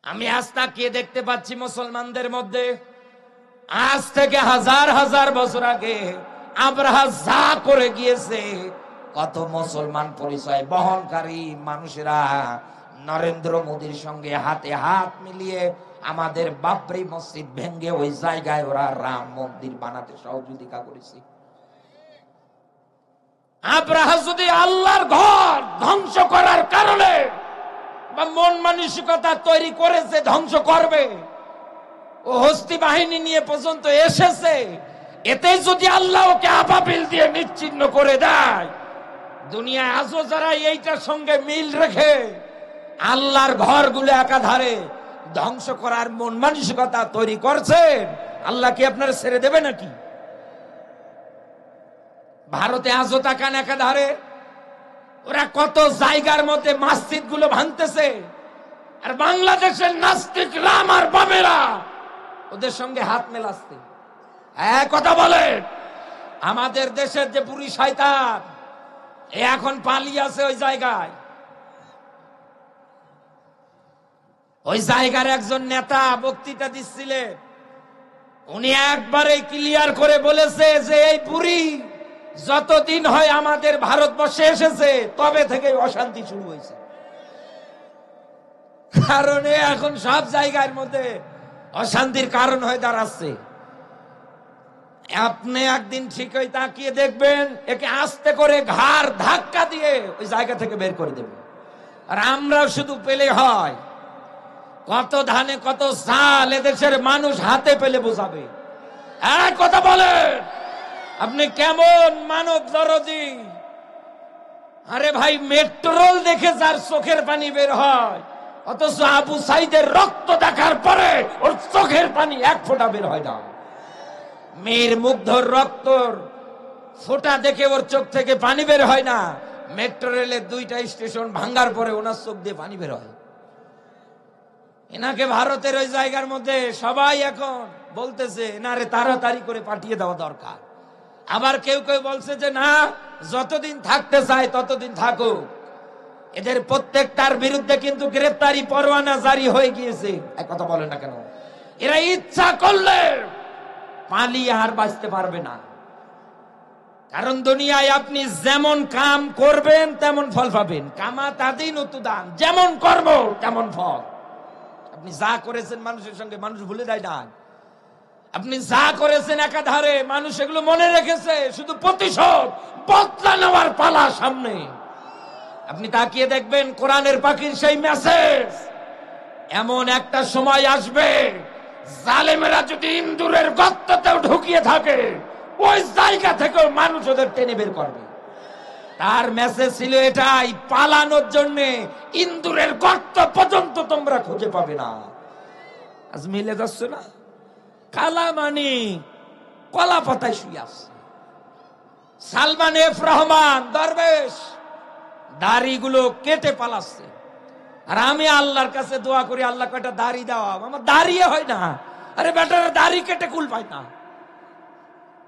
আমি আজ তাকিয়ে দেখতে পাচ্ছি মুসলমানদের মধ্যে আজ থেকে হাজার হাজার বছর আগে আব্রাহা যা করে গিয়েছে, কত মুসলমান পরিচয় বহনকারী মানুষেরা নরেন্দ্র মোদীর সঙ্গে হাতে হাত মিলিয়ে আমাদের বাবরি মসজিদ ভেঙে ওই জায়গায় ওরা রাম মন্দির বানাতে সহযোগিতা করেছে। আব্রাহা যদি আল্লাহর ঘর ধ্বংস করার কারণে বা মন মানসিকতা তৈরি করেছে ধ্বংস করবে, ও হস্তি বাহিনী নিয়ে পর্যন্ত এসেছে, এতে যদি আল্লাহ ওকে আবাবিল দিয়ে নিশ্চিহ্ন করে দেয়, দুনিয়ায় আজও যারা এইটার সঙ্গে মিল রেখে আল্লাহর ঘরগুলো একাধারে ধ্বংস করার মন মানসিকতা তৈরি করছেন, আল্লাহ কি আপনারা ছেড়ে দেবে নাকি? ভারতে আজও তাকান একাধারে ওরা কত জায়গার মধ্যে মসজিদ গুলো ভাঙতেছে, আর বাংলাদেশের নাস্তিক রাম আর বামেরা ওদের সঙ্গে হাত মেলাচ্ছে। কথা বলে আমাদের দেশের যে বুড়ি শয়তান এখন পালিয়ে আছে ওই জায়গায়, ওই জায়গার একজন নেতা বক্তৃতা দিচ্ছিলেন, উনি একবারে ক্লিয়ার করে বলেছে যে এই বুড়ি যতদিন হয় আমাদের ভারতবর্ষে এসেছে তবে থেকে অশান্তি শুরু হয়েছে। কারণ এখন সব জায়গার মধ্যে অশান্তির কারণ হয়ে দাঁড়াচ্ছে। আপনি একদিন ঠিকই তাকিয়ে দেখবেন একে আস্তে করে ঘাড় ধাক্কা দিয়ে ওই জায়গা থেকে বের করে দেবে। আর আমরা শুধু পেলে হয়, কত ধানে কত চাল এদেশের মানুষ হাতে পেলে বোঝাবে। এক কথা বলেন, আপনি কেমন মানব দরদি? আরে ভাই, মেট্রোল দেখে যার চোখের পানি বের হয়, অথচ আবু সাইদের রক্ত দেখার পরে ওর চোখের পানি এক ফোঁটা বের হয় না। মেয়ের মুগ্ধর রক্তর ফোঁটা দেখে ওর চোখ থেকে পানি বের হয় না, মেট্রো রেলের 2টা স্টেশন ভাঙ্গার পরে ওনার চোখ দিয়ে পানি বের হয়। এনাকে ভারতের ওই জায়গার মধ্যে সবাই এখন বলতেছে এনারে তাড়াতাড়ি করে পাঠিয়ে দেওয়া দরকার। আবার কেউ কেউ বলছে যে না, যতদিন থাকতে চায় ততদিন থাকুক। এদের প্রত্যেকটার বিরুদ্ধে কিন্তু গ্রেফতারি পরোয়ানা জারি হয়ে গিয়েছে। এক কথা বলে না কেন? এরা ইচ্ছা করলে পালিয়ে আর বাঁচতে পারবে না। কারণ দুনিয়ায় আপনি যেমন কাম করবেন তেমন ফল পাবেন। কামা তাদিন উতুদান, যেমন কর্ম তেমন ফল। আপনি যা করেছেন মানুষের সঙ্গে মানুষ ভুলে যায় না। আপনি যা করেছেন একাধারে মানুষ এগুলো মনে রেখেছে, শুধু প্রতিশোধ বদলা নেওয়ার পালা সামনে। আপনি তাকিয়ে দেখবেন কোরআনের পাখির সেই মেসেজ, এমন একটা সময় আসবে জালেমেরা যদি ইন্দুরের গর্ততেও ঢুকিয়ে থাকে ওই জায়গা থেকেও মানুষ ওদের টেনে বের করবে। তার মেসেজ ছিল এটাই, পালানোর জন্য ইন্দুরের গর্ত পর্যন্ত তোমরা খুঁজে পাবে না। আজ মিলে যাচ্ছে না? কালামানি কলা পাতায় শুয়ে আসছে। সালমান এফ রহমান দরবেশ দাড়িগুলো কেটে পালাচ্ছে। আর আমি আল্লাহর কাছে দোয়া করি, আল্লাহ কয়টা দাড়ি দাও, আমার দাঁড়িয়ে হয় না। আরে বেটার দাড়ি কেটে কুল পায় না।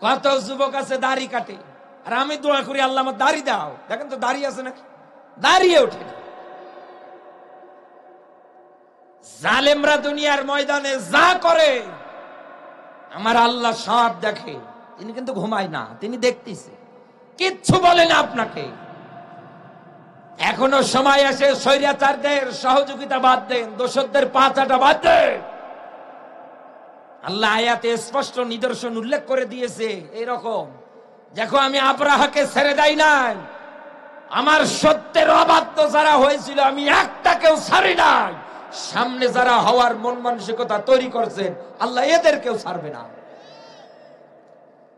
কত যুবক আছে দাড়ি কাটে, আর আমি দোয়া করি আল্লাহ আমার দাড়ি দাও। দেখেন তো দাড়ি আছে নাকি? দাঁড়িয়ে ওঠে না। জালেমরা দুনিয়ার ময়দানে যা করে আমার আল্লাহ সব দেখে। তিনি কিন্তু ঘুমায় না, তিনি দেখতেছে, কিচ্ছু বলে না আপনাকে। এখনো সময় আছে, স্বৈরাচারদের সহযোগিতা বাদ দেন, দোষরদের পাচাটা বাদ দেন। আল্লাহ আয়াতে স্পষ্ট নিদর্শন উল্লেখ করে দিয়েছে এরকম, দেখো আমি আব্রাহাকে ছেড়ে দেই নাই, আমার সত্যের অবাধ্য যারা হয়েছিল আমি একটাকেও ছাড়ি নাই। সামনে যারা হওয়ার মন মানসিকতা তৈরি করছেন আল্লাহ এদেরকেও ছাড়বে না।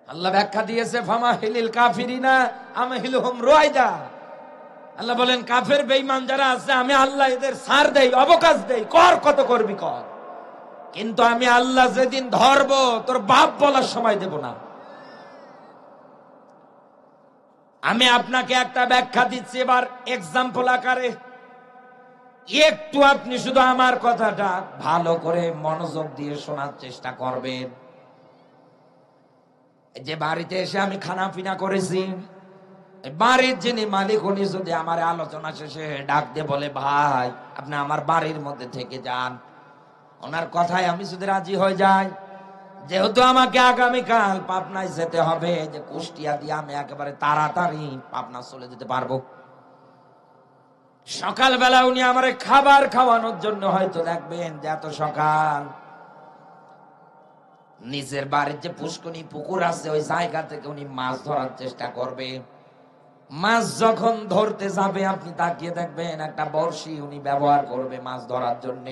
আল্লাহ ব্যাখ্যা দিয়েছে ফামাহিলিল কাফিরিনা আমহিলহুম রুয়াইদা। আল্লাহ বলেন কাফের বেঈমান যারা আছে আমি আল্লাহ এদের ছাড় দেই, অবকাশ দেই, কর কত করবি কর, কিন্তু আমি আল্লাহ যেদিন ধরবো তোর বাপ বলার সময় দেব না। আমি আপনাকে একটা ব্যাখ্যা দিচ্ছি এবার এক্সাম্পল আকারে, একটু আপনি শুধু আমার কথাটা ভালো করে মনোযোগ দিয়ে শোনার চেষ্টা করবেন। যে বাড়িতে এসে আমি খানা পিনা করেছি, বাড়ির যিনি মালিক উনি যদি আমার আলোচনা শেষে ডাক দিয়ে বলে ভাই আপনি আমার বাড়ির মধ্যে থেকে যান, ওনার কথায় আমি যদি রাজি হয়ে যাই, যেহেতু আমাকে আগামীকাল পাবনায় যেতে হবে, যে কুষ্টিয়া দিয়ে আমি একেবারে তাড়াতাড়ি পাবনা চলে যেতে পারবো, সকালবেলা উনি আমার খাবার খাওয়ানোর জন্য হয়তো দেখবেন যে এত সকাল নিজের বাড়ির যে পুষ্করণী পুকুর আছে ওই জায়গা থেকে উনি মাছ ধরার চেষ্টা করবে। মাছ যখন ধরতে যাবে আপনি তাকিয়ে দেখবেন একটা বড়শি উনি ব্যবহার করবে মাছ ধরার জন্য।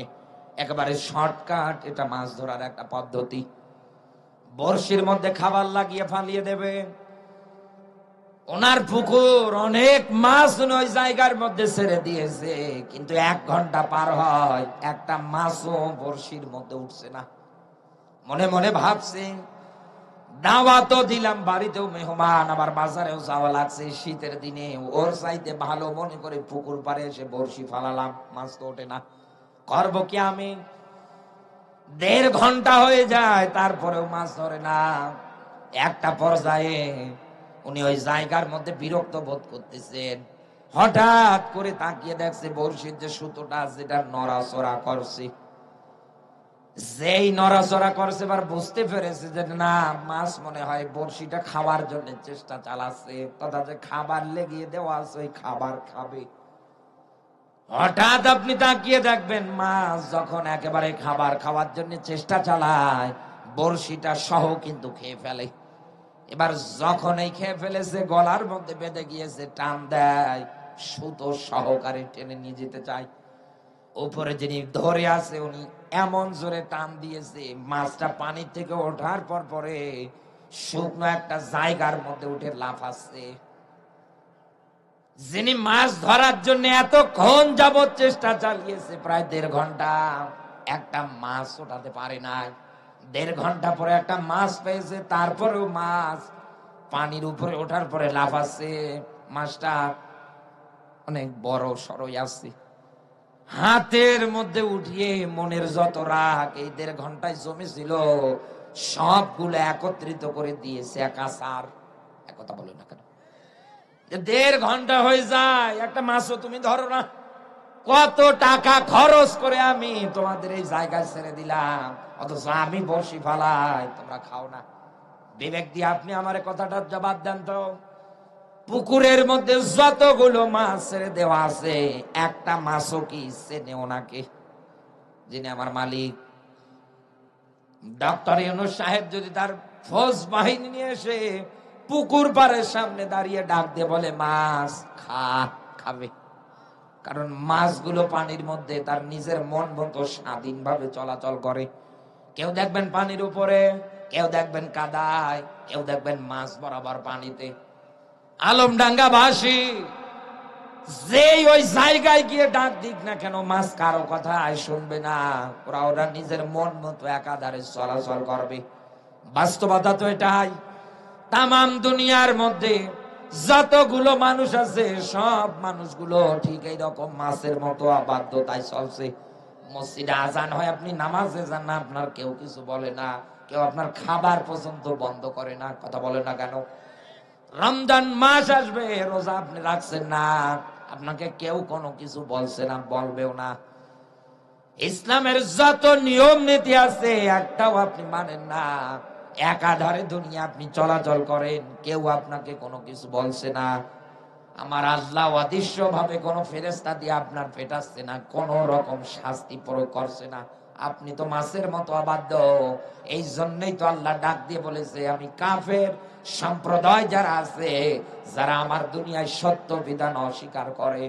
একেবারে শর্টকাট, এটা মাছ ধরার একটা পদ্ধতি। বড়শির মধ্যে খাবার লাগিয়ে ফালিয়ে দেবে। ওনার পুকুর, অনেক মাছ ওই জায়গার মধ্যে ছেড়ে দিয়েছে, কিন্তু 1 ঘন্টা পার হয় একটা মাছও বড়শির মধ্যে উঠছে না। মনে মনে ভাবছে, দাওয়াতও দিলাম, বাড়িতেও মেহমান, আবার বাজারেও যাওয়া লাগছে শীতের দিনে, ওর চাইতে ভালো মনে করে পুকুর পাড়ে এসে বড়শি ফালালাম, মাছ তো ওঠে না। করবো কি আমি? 1.5 ঘন্টা হয়ে যায়, তারপরেও মাছ ধরে না। একটা পর্যায়ে উনি ওই জায়গার মধ্যে বিরক্ত বোধ করতেছেন। হঠাৎ করে তাকিয়ে দেখছে বড়শির যে সুতোটা যেটা নড়াচড়া করছে। যেই নড়াচড়া করছে এবার বুঝতে পেরেছে যে না, মাছ মনে হয় বড়শিটা খাওয়ার জন্য চেষ্টা চালাচ্ছে, তথা যে খাবার লেগিয়ে দেওয়া আছে ওই খাবার খাবে। হঠাৎ আপনি তাকিয়ে দেখবেন মাছ যখন একেবারে খাবার খাওয়ার জন্য চেষ্টা চালায়, বড়শিটা সহ কিন্তু খেয়ে ফেলে। এবার যখন এই খেয়ে ফেলেছে, গলার মধ্যে বেঁধে গিয়েছে, টান দেয়, সুতো সহকারে টেনে নিয়ে যেতে চায়। উপরে যিনি ধরে আছে উনি এমন জোরে টান দিয়েছে, মাছটা পানির থেকে ওঠার পর পরে শুকনো একটা জায়গার মধ্যে উঠে লাফাচ্ছে। যিনি মাছ ধরার জন্য এতক্ষণ যাবৎ চেষ্টা চালিয়েছে, প্রায় 1.5 ঘন্টা, একটা মাছ ওঠাতে পারে নাই। 1.5 ঘন্টা পরে একটা মাছ পেয়েছে, তারপরেও মাছ পানির উপরে ওঠার পরে লাফাচ্ছে। মাছটা অনেক বড় সরই আছে। হাতের মধ্যে উঠিয়ে মনের যত রাগ এই 1.5 ঘন্টায় জমেছিল সবগুলো একত্রিত করে দিয়েছে একাসার। এক কথা বলো না কেন? 1.5 ঘন্টা হয়ে যায়, একটা মাছও তুমি ধরো না। কত টাকা খরচ করে আমি তোমাদের এই জায়গায় ছেড়ে দিলাম, অথচ আমি বড়শি ফালাই, তোমরা খাও না। বিবেক দিয়ে আপনি আমার কথাটার জবাব দেন তো। পুকুরের মধ্যে যতগুলো মাছ ছেড়ে দেওয়া আছে, একটা মাছও কি চেনে ওনাকে, যিনি আমার মালিক? ডক্টর ইউনূস সাহেব যদি তার ফৌজ বাহিনী নিয়ে এসে পুকুর পাড়ের সামনে দাঁড়িয়ে ডাক দিয়ে বলে মাছ খাবে, কারণ মাছগুলো পানির মধ্যে তার নিজের মন মতো স্বাধীনভাবে চলাচল করে। কেউ দেখবেন পানির উপরে, কেউ দেখবেন কাদায়, কেউ দেখবেন মাছ বরাবর পানিতে। আলমডাঙ্গা ভাসি যেই ওই জায়গায় গিয়ে ডাক দিক না কেন, মাছ কারো কথা শুনবে না। ওরা নিজের মন মতো একাধারে চলাচল করবে। বাস্তবতা তো এটাই। তামাম দুনিয়ার মধ্যে যতগুলো মানুষ আছে, সব মানুষগুলো ঠিক এইরকম মাছের মতো অবাধ্যতায় চলছে। মসজিদে আজান হয়, আপনি নামাজে যান না, আপনার কেউ কিছু বলে না, কেউ আপনার খাবার পর্যন্ত বন্ধ করে না। কথা বলে না কেন? রমজান মাস আসবে, রোজা আপনি রাখছেন না, আপনাকে কেউ কোনো কিছু বলছে না, বলবেও না। ইসলামের যত নিয়ম নীতি আছে একটাও আপনি মানেন না, একাধারে দুনিয়া আপনি চলাচল করেন, কেউ আপনাকে কোনো কিছু বলছে না। আমার আল্লাহ অদৃশ্য ভাবে কোনো ফেরেশতা দিয়ে আপনার পেটাচ্ছে না, কোন রকম শাস্তি প্রয়োগ করছে না। আপনি তো মাছের মতো অবাধ্য। এই জন্যই তো আল্লাহ ডাক দিয়ে বলেছে, আমি কাফের সম্প্রদায় যারা আছে, যারা আমার দুনিয়ায় সত্য বিধান অস্বীকার করে,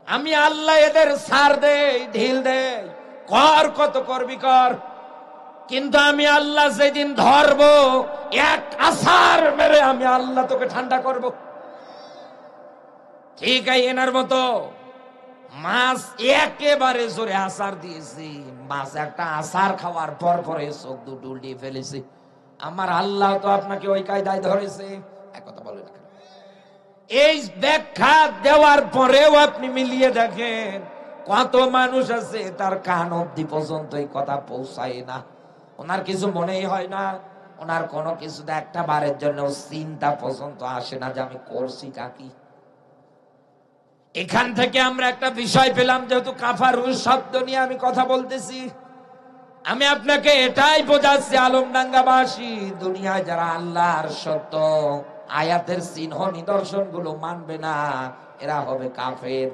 আমি আল্লাহ এদের ছাড় দেই, ঢিল দেই, কর কত করবি কর। কিন্তু আমি আল্লাহ যেদিন ধরবো, এক আছাড় মেরে আমি আল্লাহ তোকে ঠান্ডা করব। ঠিক আছে, এনার মতো মাছ একেবারে জোরে আছাড় দিয়েছি, মাছ একটা আছাড় খাওয়ার পর পরে চোখ দুটো উল্টিয়ে ফেলেছে। আমার আল্লাহ তো আপনাকে ওই কায়দায় ধরেছে। এক কথা বলে না, এই ব্যাখ্যা দেওয়ার পরেও আপনি মিলিয়ে দেখেন কত মানুষ আছে তার কান অব্দি পর্যন্ত এই কথা পৌঁছায় না। ওনার কিছু মনেই হয় না, ওনার কোনো কিছু একটা বারের জন্য চিন্তা পর্যন্ত আসে না যে আমি করছি কাকি। এখান থেকে আমরা একটা বিষয় পেলাম, যেহেতু কাফারুল শব্দ নিয়ে আমি কথা বলতেছি, আমি আপনাকে এটাই বোঝাচ্ছি আলমডাঙ্গাবাসী, দুনিয়ায় যারা আল্লাহর সত্য আয়াতের চিহ্ন নিদর্শন গুলো মানবে না, এরা হবে কাফের।